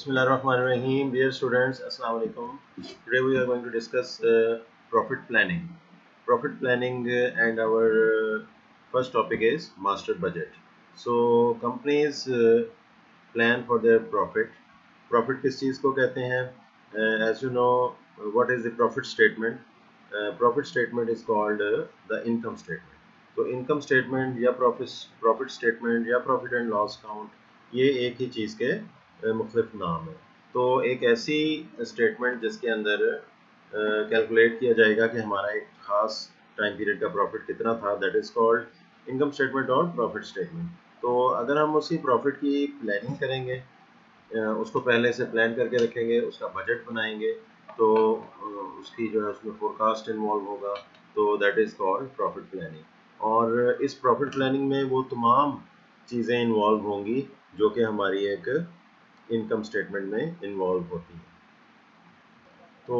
Bismillahirrahmanirrahim. Dear students, Assalamu alaikum. Today we are going to discuss profit planning. Profit planning and our first topic is master budget. So companies plan for their profit. Profit किस चीज़ को कहते हैं? As you know, what is the profit statement? Profit statement is called the income statement. तो income statement या profit statement या profit and loss count ये एक ही चीज़ के मुख्तलिफ नाम है। तो एक ऐसी स्टेटमेंट जिसके अंदर कैलकुलेट किया जाएगा कि हमारा एक ख़ास टाइम पीरियड का प्रॉफिट कितना था, that is called income statement और प्रॉफिट स्टेटमेंट। तो अगर हम उसी प्रॉफिट की प्लानिंग करेंगे, उसको पहले से प्लान करके रखेंगे, उसका बजट बनाएंगे, तो उसकी जो है उसमें फोरकास्ट इन्वॉल्व होगा, तो that is called profit planning. और इस प्रॉफिट प्लानिंग में वो तमाम चीज़ें इन्वॉल्व होंगी जो कि हमारी एक इनकम स्टेटमेंट में इन्वॉल्व होती है। तो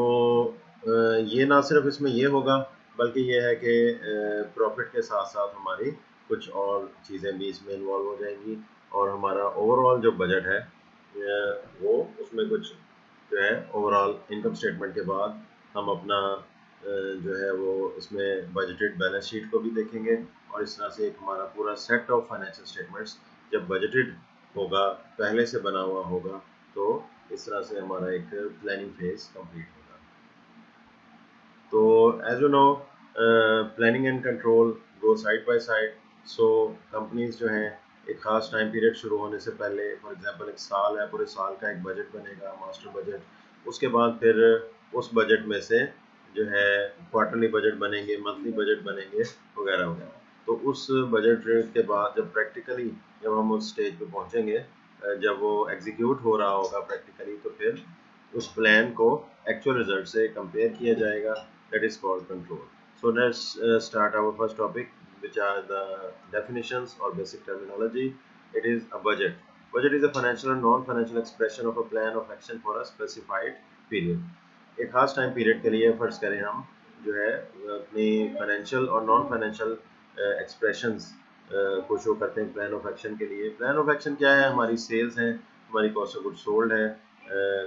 ये ना सिर्फ इसमें ये होगा, बल्कि ये है कि प्रॉफिट के साथ साथ हमारी कुछ और चीज़ें भी इसमें इन्वॉल्व हो जाएंगी, और हमारा ओवरऑल जो बजट है वो उसमें कुछ जो है ओवरऑल इनकम स्टेटमेंट के बाद हम अपना जो है वो इसमें बजटेड बैलेंस शीट को भी देखेंगे, और इस तरह से एक हमारा पूरा सेट ऑफ फाइनेंशियल स्टेटमेंट्स जब बजटेड होगा, पहले से बना हुआ होगा, तो इस तरह से हमारा एक प्लानिंग फेज कंप्लीट होगा। तो as you know, planning and control go side by side. So companies जो हैं एक ख़ास टाइम पीरियड शुरू होने से पहले, फॉर एग्जांपल एक साल है, पूरे साल का एक बजट बनेगा, मास्टर बजट। उसके बाद फिर उस बजट में से जो है क्वार्टरली बजट बनेंगे, मंथली बजट बनेंगे, वगैरह वगैरह। तो उस बजट के बाद जब प्रैक्टिकली जब हम उस स्टेज पे पहुंचेंगे, जब वो एग्जीक्यूट हो रहा होगा प्रैक्टिकली, तो फिर उस प्लान को एक्चुअल रिजल्ट से कंपेयर किया जाएगा, that is called control. So let's start our first topic, which are the definitions or basic terminology. It is a budget. Budget is a financial or non-financial expression of a plan of action for a specified period. एक खास time period के लिए फर्ज करें हम जो है अपनी फाइनेंशियल और नॉन फाइनेंशियल एक्सप्रेशंस को शो करते हैं प्लान ऑफ एक्शन के लिए। प्लान ऑफ एक्शन क्या है? हमारी सेल्स हैं, हमारी कॉस्ट ऑफ गुड सोल्ड है,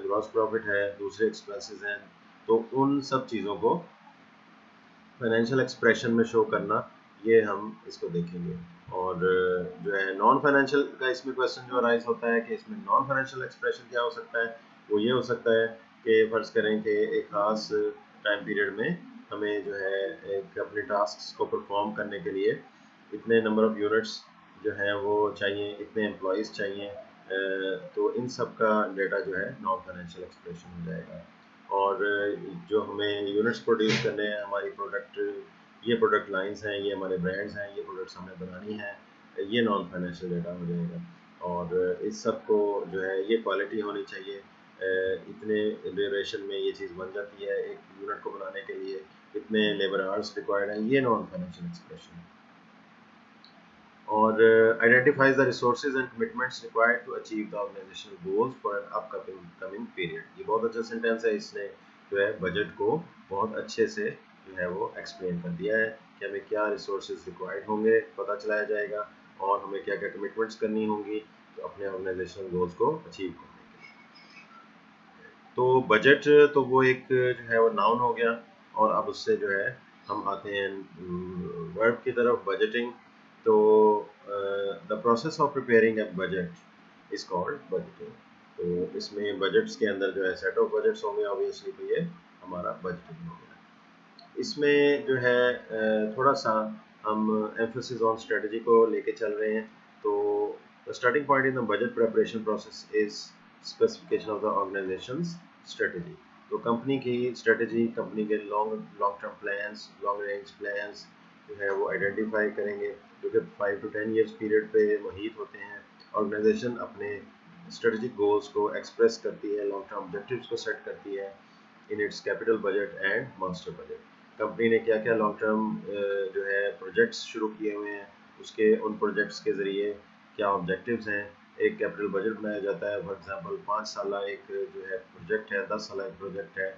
ग्रॉस प्रॉफिट है, दूसरे एक्सपेंसेस हैं। तो उन सब चीज़ों को फाइनेंशियल एक्सप्रेशन में शो करना, ये हम इसको देखेंगे। और जो है नॉन फाइनेंशियल का इसमें क्वेश्चन जो राइज होता है कि इसमें नॉन फाइनेंशियल एक्सप्रेशन क्या हो सकता है, वो ये हो सकता है कि फ़र्ज़ करें कि एक ख़ास टाइम पीरियड में हमें जो है एक अपने टास्क को परफॉर्म करने के लिए इतने नंबर ऑफ़ यूनिट्स जो हैं वो चाहिए, इतने एम्प्लॉयज़ चाहिए, तो इन सब का डेटा जो है नॉन फाइनेंशियल एक्सप्रेशन हो जाएगा। और जो हमें यूनिट्स प्रोड्यूस करने हैं, हमारी प्रोडक्ट, ये प्रोडक्ट लाइंस हैं, ये हमारे ब्रांड्स हैं, ये प्रोडक्ट्स हमें बनानी हैं, ये नॉन फाइनेंशियल डेटा हो जाएगा। और इस सब को जो है ये क्वालिटी होनी चाहिए, इतने ड्यूरेशन में ये चीज़ बन जाती है, एक यूनिट को बनाने के लिए इतने लेबर आवर्स रिक्वायर्ड हैं, ये नॉन फाइनेंशियल एक्सप्रेशन है। और identifies the resources and commitments required to achieve the organisational goals for an upcoming period. ये बहुत अच्छा सेंटेंस है, इसने जो है बजट को बहुत अच्छे से जो है वो एक्सप्लेन कर दिया है कि हमें क्या रिसोर्सेज रिक्वायर्ड होंगे, पता चलाया जाएगा, और हमें क्या क्या कमिटमेंट्स करनी होंगी तो अपने ऑर्गेनाइजेशनल गोल्स को अचीव करने के लिए। तो बजट तो वो एक जो है वो नाउन हो गया, और अब उससे जो है हम आते हैं वर्ब की तरफ, बजटिंग। तो the process of preparing A budget is called budgeting. तो इसमें बजट्स के अंदर जो है सेट ऑफ बजट्स होंगे, ऑब्वियसली, तो ये हमारा बजटिंग हो गया। इसमें जो है थोड़ा सा हम एम्फोसिस ऑन स्ट्रेटजी को लेके चल रहे हैं। तो the starting point in the budget preparation process is specification of the organisations strategy. तो कंपनी की स्ट्रेटजी, कंपनी के long term plans, long range plans जो है वो आइडेंटिफाई करेंगे, जो कि 5 to 10 ईयर्स पीरियड पे मुहित होते हैं। ऑर्गेनाइजेशन अपने स्ट्रेटजिक गोल्स को एक्सप्रेस करती है, लॉन्ग टर्म ऑब्जेक्टिव्स को सेट करती है in its capital budget and master budget. Company ने क्या क्या लॉन्ग टर्म जो है प्रोजेक्ट्स शुरू किए हुए हैं, उसके उन प्रोजेक्ट्स के ज़रिए क्या ऑब्जेक्टिव्स हैं, एक कैपिटल बजट बनाया जाता है। फॉर एग्जांपल 5 साल एक जो है प्रोजेक्ट है, 10 साल एक प्रोजेक्ट है,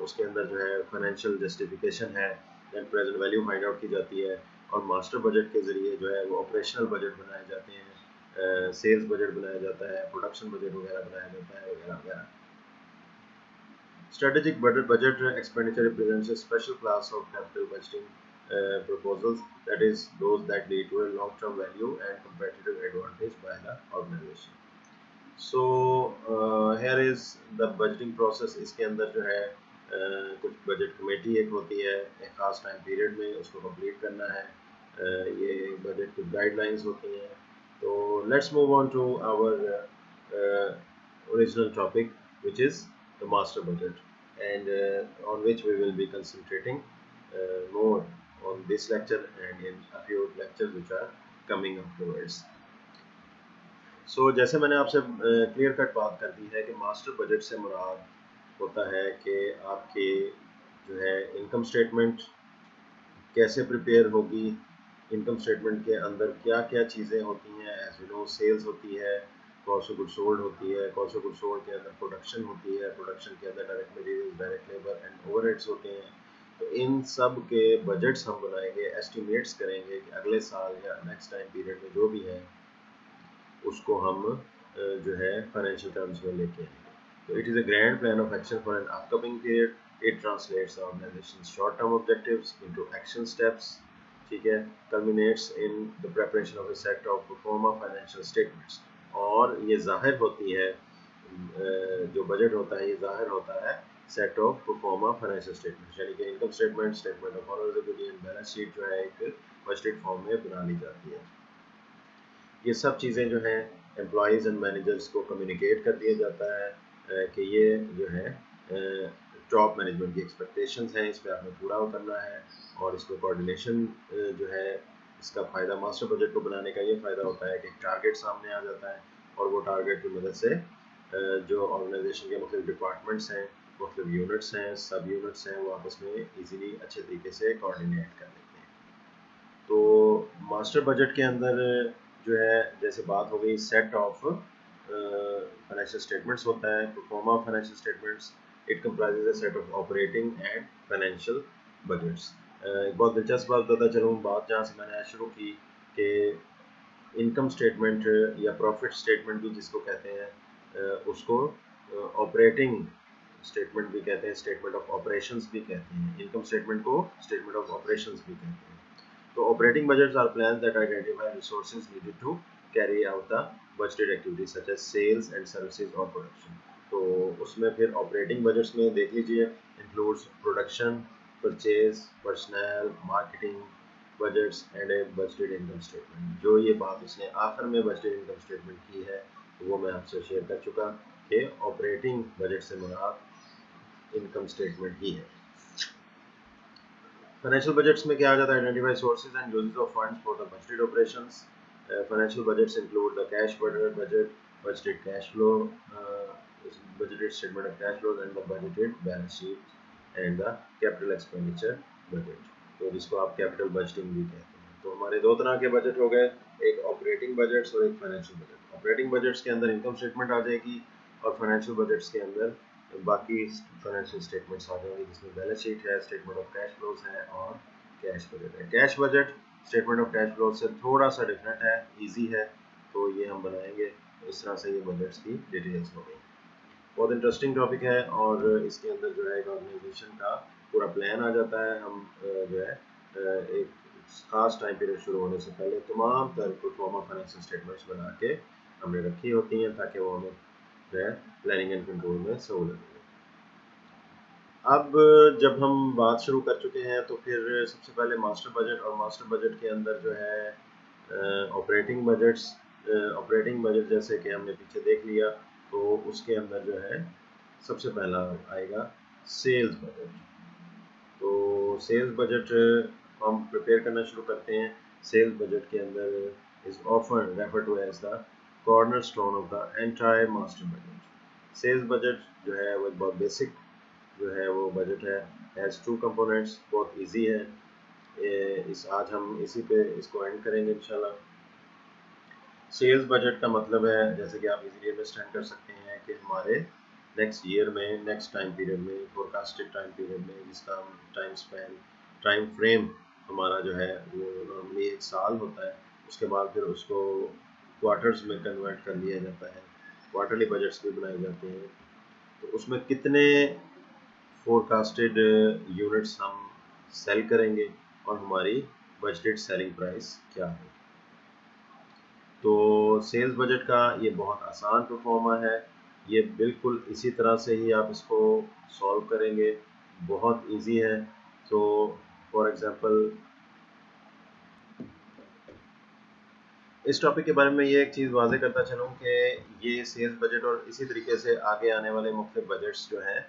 उसके अंदर जो है फाइनेंशियल जस्टिफिकेशन है, net present value find out की जाती है, और मास्टर बजट के ज़रिए जो है वो ऑपरेशनल बजट बनाए जाते हैं, सेल्स बजट बनाया जाता है, प्रोडक्शन बजट वगैरह बनाया जाता है वगैरह वगैरह। Strategic budget expenditure represents a special class of capital budgeting proposals, that is, those that lead to a long-term value and competitive advantage by the organization. So here is the budgeting process. इसके अंदर जो है कुछ budget committee एक होती है, एक खास टाइम पीरियड में उसको कंप्लीट करना है। ये बजट कुछ गाइडलाइंस होती हैं। तो let's move on to our original topic, which is the master budget, and on which we will be concentrating more on this lecture and in a few lectures which are coming afterwards. So जैसे मैंने आपसे clear cut बात कर दी है कि master budget से मुराद होता है कि आपकी जो है इनकम स्टेटमेंट कैसे प्रिपेयर होगी, इनकम स्टेटमेंट के अंदर क्या क्या चीज़ें होती हैं। एज यू नो, सेल्स होती है, कॉस्ट ऑफ गुड सोल्ड होती है, कॉस्ट ऑफ गुड सोल्ड के अंदर प्रोडक्शन होती है, प्रोडक्शन के अंदर direct material, direct labour and overheads होते हैं। तो इन सब के बजट्स हम बनाएंगे, एस्टिमेट्स करेंगे कि अगले साल या नेक्स्ट टाइम पीरियड में जो भी है उसको हम जो है फाइनेंशियल टर्म्स में लेके आएंगे। तो it is a grand plan of action for an upcoming period. It translates organisation short term objectives into action steps, ठीक है, culminates in the preparation of a set of pro forma financial statements। और ये जाहिर होती है, जो budget होता है ये जाहिर होता है set of pro forma financial statements, यानी कि income statement, statement of honourability and balance sheet जो है एक बजटेड फॉर्म में बना ली जाती है। ये सब चीज़ें जो हैं एम्प्लॉयज़ एंड मैनेजर्स को कम्युनिकेट कर दिया जाता है कि ये जो है टॉप मैनेजमेंट की एक्सपेक्टेशंस हैं, इस पर आपने पूरा करना है। और इसको कोऑर्डिनेशन जो है, इसका फ़ायदा मास्टर बजट को बनाने का ये फ़ायदा होता है कि एक टारगेट सामने आ जाता है और वो टारगेट की मदद से जो ऑर्गेनाइजेशन के मुख्तलिफ डिपार्टमेंट्स हैं, मुख्तलिफ यूनिट्स हैं, सब यूनिट्स हैं, वो आपस में ईजीली अच्छे तरीके से कोऑर्डिनेट कर लेते हैं। तो मास्टर बजट के अंदर जो है, जैसे बात हो गई सेट ऑफ फाइनेंशियल स्टेटमेंट्स होता है, pro forma financial statements. It comprises a set of operating and financial budgets. एक बहुत दिलचस्प बात बताता चलूँ, बात जहाँ से मैंने शुरू की कि इनकम स्टेटमेंट या प्रॉफिट स्टेटमेंट भी जिसको कहते हैं, उसको ऑपरेटिंग स्टेटमेंट भी कहते हैं, स्टेटमेंट ऑफ ऑपरेशंस भी कहते हैं। इनकम स्टेटमेंट को स्टेटमेंट ऑफ ऑपरेशंस भी कहते हैं। तो operating budgets are plans that identify resources needed to carry out the budgeted activities such as sales and services और प्रोडक्शन। तो उसमें फिर ऑपरेटिंग बजट्स में देख लीजिए includes production, purchase, personal, marketing budgets and a budgeted income statement. जो ये बात उसने आखिर में बजटेड इनकम स्टेटमेंट की है वो मैं आपसे शेयर कर चुका कि ऑपरेटिंग बजट से मुराद इनकम स्टेटमेंट ही है। फाइनेंशियल बजट्स में क्या आ जाता है? Identify sources and uses of funds for the budgeted operations. Financial budgets include the cash budget, budgeted cash flow, budgeted statement of cash flows and the budgeted balance sheet and the capital expenditure budget, तो जिसको आप capital budgeting भी कहते हैं। तो हमारे दो तरह के बजट हो गए, एक ऑपरेटिंग बजट्स और एक फाइनेंशियल बजट। ऑपरेटिंग बजट्स के अंदर इनकम स्टेटमेंट आ जाएगी और फाइनेंशियल बजट्स के अंदर बाकी फाइनेंशियल स्टेटमेंट्स आ जाएंगे, जिसमें बैलेंस शीट है, स्टेटमेंट ऑफ कैश फ्लोज है और कैश बजट है। Cash budget statement of cash flows से थोड़ा सा डिफरेंट है, इजी है, तो ये हम बनाएंगे। इस तरह से ये बजट्स की डिटेल्स हो गई। बहुत इंटरेस्टिंग टॉपिक है और इसके अंदर जो है एक ऑर्गेनाइजेशन का पूरा प्लान आ जाता है। हम जो है एक खास टाइम पीरियड शुरू होने से पहले तमाम तर प्रो फॉर्मा फाइनेंशियल स्टेटमेंट्स बना के हमने रखी होती हैं ताकि वो हमें जो है प्लानिंग एंड कंट्रोल में सहूलत मिले। अब जब हम बात शुरू कर चुके हैं तो फिर सबसे पहले मास्टर बजट, और मास्टर बजट के अंदर जो है ऑपरेटिंग बजट्स, ऑपरेटिंग बजट जैसे कि हमने पीछे देख लिया, तो उसके अंदर जो है सबसे पहला आएगा सेल्स बजट। तो सेल्स बजट हम प्रिपेयर करना शुरू करते हैं। सेल्स बजट के अंदर is often refer to as the cornerstone of the entire master budget. Sales budget जो है वो बहुत बेसिक जो है वो बजट है, हैज़ टू कंपोनेंट्स, बहुत इजी है। इस आज हम इसी पे इसको एंड करेंगे इंशाल्लाह। सेल्स बजट का मतलब है, जैसे कि आप इजीली अंडरस्टैंड कर सकते हैं, कि हमारे नेक्स्ट ईयर में, नेक्स्ट टाइम पीरियड में, फोरकास्टेड टाइम पीरियड में, जिसका टाइम स्पैन, टाइम फ्रेम हमारा जो है वो नॉर्मली एक साल होता है। उसके बाद फिर उसको क्वार्टर्स में कन्वर्ट कर लिया जाता है, क्वार्टरली बजट्स भी बनाए जाते हैं। तो उसमें कितने फोरकास्टेड यूनिट्स हम सेल करेंगे और हमारी बजटेड सेलिंग प्राइस क्या है। तो सेल्स बजट का ये बहुत आसान परफॉर्मा है, ये बिल्कुल इसी तरह से ही आप इसको सॉल्व करेंगे, बहुत इजी है। तो फॉर एग्जांपल इस टॉपिक के बारे में ये एक चीज़ वाज़ेह करता चलूँ कि ये सेल्स बजट और इसी तरीके से आगे आने वाले मुख्तलिफ बजट्स जो हैं,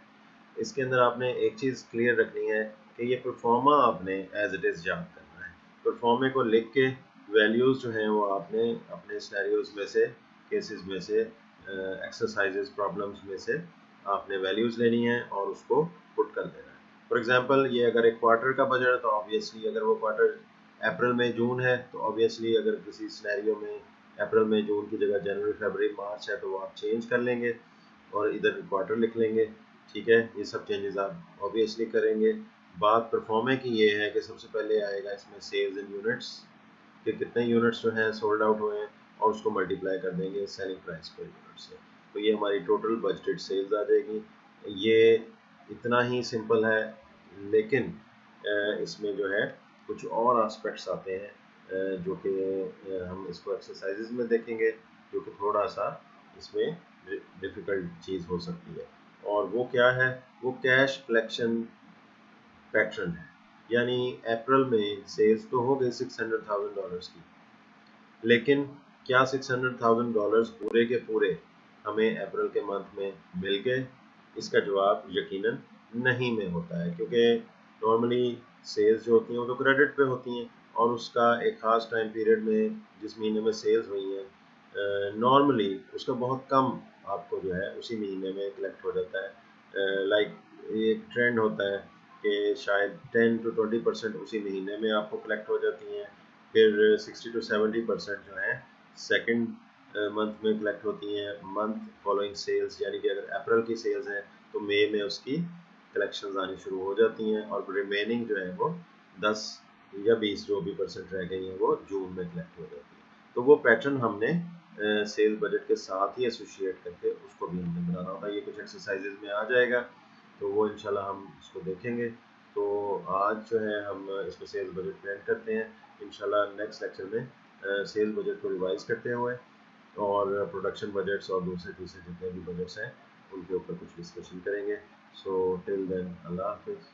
इसके अंदर आपने एक चीज़ क्लियर रखनी है कि ये परफॉर्मा आपने एज इट इज़ याद करना है। परफॉर्मे को लिख के वैल्यूज़ जो हैं वो आपने अपने सिनेरियोज में से, केसेस में से, एक्सरसाइजेस, प्रॉब्लम्स में से आपने वैल्यूज़ लेनी है और उसको पुट कर देना है। फॉर एग्जांपल ये अगर एक क्वार्टर का बजट है तो ऑब्वियसली अगर वो क्वार्टर अप्रैल में जून है तो ऑब्वियसली अगर किसी सिनेरियो में अप्रैल में जून की जगह जनवरी फरवरी मार्च है तो वो आप चेंज कर लेंगे और इधर क्वार्टर लिख लेंगे। ठीक है, ये सब चेंजेस आप ऑब्वियसली करेंगे। बात परफॉर्मे की ये है कि सबसे पहले आएगा इसमें सेल्स इन यूनिट्स कि कितने यूनिट्स जो हैं सोल्ड आउट हुए हैं और उसको मल्टीप्लाई कर देंगे सेलिंग प्राइस पर यूनिट से, तो ये हमारी टोटल बजटेड सेल्स आ जाएगी। ये इतना ही सिंपल है, लेकिन इसमें जो है कुछ और एस्पेक्ट्स आते हैं जो कि हम इसको एक्सरसाइजेज में देखेंगे, जो कि थोड़ा सा इसमें डिफ़िकल्ट चीज़ हो सकती है। और वो क्या है, वो कैश कलेक्शन पैटर्न है। यानी अप्रैल में सेल्स तो हो गई $600,000 की, लेकिन क्या $600,000 पूरे के पूरे हमें अप्रैल के मंथ में मिल गए? इसका जवाब यकीनन नहीं में होता है, क्योंकि नॉर्मली सेल्स जो होती हैं वो तो क्रेडिट पे होती हैं और उसका एक ख़ास टाइम पीरियड में जिस महीने में सेल्स हुई हैं नॉर्मली उसका बहुत कम आपको जो है उसी महीने में कलेक्ट हो जाता है। लाइक एक ट्रेंड होता है कि शायद 10 to 20% उसी महीने में आपको कलेक्ट हो जाती हैं, फिर 60 to 70% जो है सेकंड मंथ में कलेक्ट होती हैं मंथ फॉलोइंग सेल्स, यानी कि अगर अप्रैल की सेल्स हैं तो मई में उसकी कलेक्शंस आनी शुरू हो जाती हैं और रिमेनिंग जो है वो 10 या 20 जो भी परसेंट रह गई हैं वो जून में कलेक्ट हो जाती है। तो वो पैटर्न हमने सेल बजट के साथ ही एसोसिएट करके उसको भी हमने बनाना होता है। ये कुछ एक्सरसाइजेज में आ जाएगा तो वो इंशाल्लाह हम इसको देखेंगे। तो आज जो है हम इसको सेल्स बजट प्लान करते हैं, इंशाल्लाह नेक्स्ट लेक्चर में सेल्स बजट को रिवाइज करते हुए और प्रोडक्शन बजट्स और दूसरे तीसरे जितने भी बजट्स हैं उनके ऊपर कुछ डिस्कशन करेंगे। सो टिल देन अल्लाह हाफिज़।